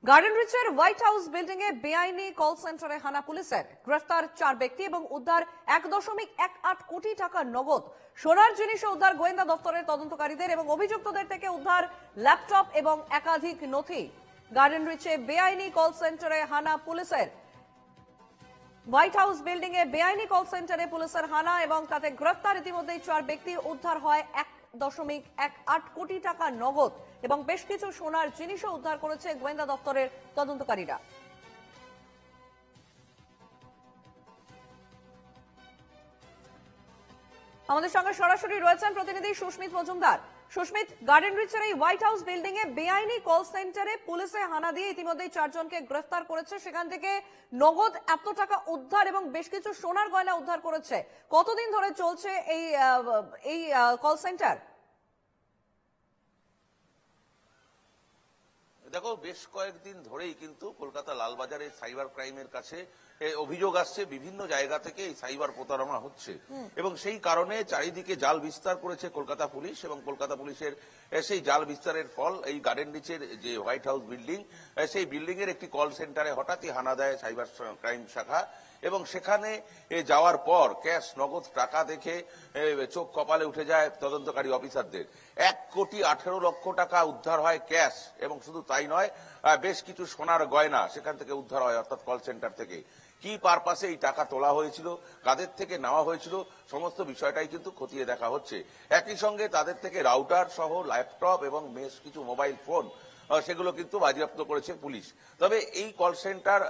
Garden রিচের white house building এ বেআইনি call সেন্টারে হানা পুলিশের, গ্রেফতার 4 ব্যক্তি এবং উদ্ধার 1.18 কোটি টাকা নগদ। সোনার জিনিস উদ্ধার গোয়েন্দা দপ্তরের তদন্তকারীদের এবং অভিযুক্তদের থেকে উদ্ধার ল্যাপটপ এবং একাধিক নথি। গার্ডেন রিচে বেআইনি কল সেন্টারে হানা পুলিশের, হোয়াইট হাউস বিল্ডিং এ বেআইনি কল সেন্টারে পুলিশের হানা এবং তাতে গ্রেফতার ইতিমধ্যেই 4 ব্যক্তি, উদ্ধার হয় 1.18 কোটি টাকা নগদ এবং বেশ কিছু সোনার জিনিসও উদ্ধার করেছে গোয়েন্দা দপ্তরের তদন্তকারীরা। আমাদের সঙ্গে সরাসরি রয়েছেন প্রতিনিধি সুস্মিত মজুমদার। সুস্মিত, গার্ডেন রিচের এই হোয়াইট হাউস বিল্ডিং এ বেআইনি কল সেন্টারে পুলিশে হানা দিয়ে ইতিমধ্যেই 4 জনকে গ্রেফতার করেছে, সেখান থেকে নগদ এত টাকা উদ্ধার এবং বেশ কিছু সোনার গয়না উদ্ধার করেছে। কতদিন ধরে চলছে এই কল সেন্টার? দেখো, বেশ কয়েকদিন ধরেই কিন্তু কলকাতা লালবাজারের সাইবার ক্রাইমের কাছে অভিযোগ আসছে, বিভিন্ন জায়গা থেকে এই সাইবার প্রতারণা হচ্ছে এবং সেই কারণে চারিদিকে জাল বিস্তার করেছে কলকাতা পুলিশ এবং কলকাতা পুলিশের সেই জাল বিস্তারের ফল এই গার্ডেন রিচের যে হোয়াইট হাউস বিল্ডিং, সেই বিল্ডিং এর একটি কল সেন্টারে হঠাৎই হানা দেয় সাইবার ক্রাইম শাখা এবং সেখানে যাওয়ার পর ক্যাশ নগদ টাকা দেখে চোখ কপালে উঠে যায় তদন্তকারী অফিসারদের। 1.18 কোটি টাকা উদ্ধার হয় ক্যাশ এবং শুধু তাই নয়, বেশ কিছু সোনার গয়না সেখান থেকে উদ্ধার হয়, অর্থাৎ কল সেন্টার থেকে। কি পারপাসে এই টাকা তোলা হয়েছিল, কাদের থেকে নেওয়া হয়েছিল, সমস্ত বিষয়টাই কিন্তু খতিয়ে দেখা হচ্ছে। একই সঙ্গে তাদের থেকে রাউটার সহ ল্যাপটপ এবং বেশ কিছু মোবাইল ফোন সেগুলো কিন্তু বাজেয়াপ্ত করেছে পুলিশ। তবে এই কল সেন্টার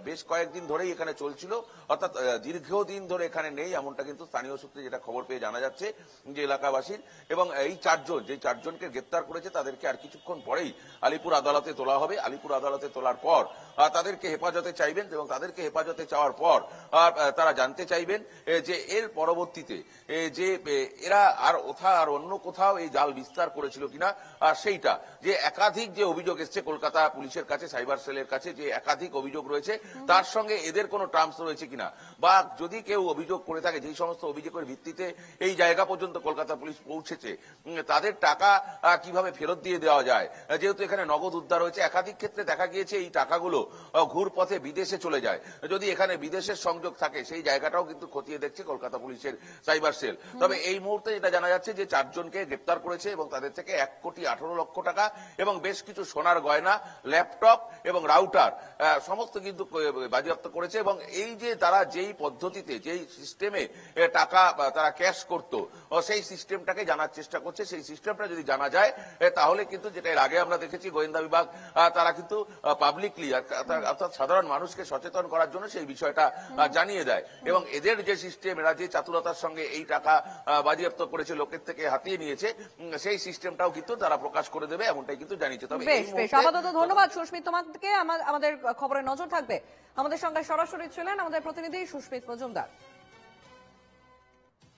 বেশ কয়েকদিন ধরেই এখানে চলছিল, অর্থাৎ দীর্ঘদিন ধরে এখানে নেই, এমনটা কিন্তু স্থানীয় সূত্রে যেটা খবর পেয়ে জানা যাচ্ছে যে এলাকাবাসীর। এবং এই 4 জন, যে 4 জনকে গ্রেপ্তার করেছে তাদেরকে আর কিছুক্ষণ পরেই আলিপুর আদালতে তোলা হবে। আলিপুর আদালতে তোলার পর তাদেরকে হেফাজতে চাইবেন এবং তাদেরকে হেফাজতে চাওয়ার পর তারা জানতে চাইবেন যে এর পরবর্তীতে যে এরা আর অন্য কোথাও এই জাল বিস্তার করেছিল কিনা, সেইটা যে একাধিক যে অভিযোগ এসছে কলকাতা পুলিশের কাছে, সাইবার সেলের কাছে যে একাধিক অভিযোগ রয়েছে, তার সঙ্গে এদের কোনো টার্মস রয়েছে কিনা, বা যদি কেউ অভিযোগ করে থাকে যেই সমস্ত অভিযোগের ভিত্তিতে এই জায়গা পর্যন্ত কলকাতা পুলিশ পৌঁছেছে, তাদের টাকা কিভাবে ফেরত দিয়ে দেওয়া যায়। যেহেতু এখানে নগদ উদ্ধার হয়েছে, একাধিক ক্ষেত্রে দেখা গিয়েছে এই টাকাগুলো ঘুরপথে বিদেশে চলে যায়। যদি এখানে বিদেশের সংযোগ থাকে সেই জায়গাটাও কিন্তু খতিয়ে দেখছে কলকাতা পুলিশের সাইবার সেল। তবে এই মুহূর্তে যেটা জানা যাচ্ছে যে 4 জনকে গ্রেপ্তার করেছে এবং তাদের থেকে 1.18 কোটি টাকা এবং বেশ কিছু সোনার গয়না, ল্যাপটপ এবং রাউটার সমস্ত কিন্তু বাজেয়াপ্ত করেছে। এবং এই যে তারা যেই পদ্ধতিতে, যেই সিস্টেমে টাকা তারা ক্যাশ করত, সেই সিস্টেমটাকে জানার চেষ্টা করছে। সেই সিস্টেমটা যদি জানা যায় তাহলে কিন্তু, যেটা এর আগে আমরা দেখেছি গোয়েন্দা বিভাগ তারা কিন্তু পাবলিকলি অর্থাৎ সাধারণ মানুষকে সচেতন করার জন্য সেই বিষয়টা জানিয়ে দেয় এবং এদের যে সিস্টেম, এরা যে চাতুরতার সঙ্গে এই টাকা বাজেয়াপ্ত করেছে, লোকের থেকে হাতিয়ে নিয়েছে, সেই সিস্টেমটাও কিন্তু তারা প্রকাশ করে দেবে, এমনটাই কিন্তু জানিয়েছে। তবে বেশ আপাতত ধন্যবাদ সুস্মিত তোমাকে। আমাদের খবরে নজর থাকবে। আমাদের সঙ্গে সরাসরি ছিলেন আমাদের প্রতিনিধি সুস্মিত মজুমদার।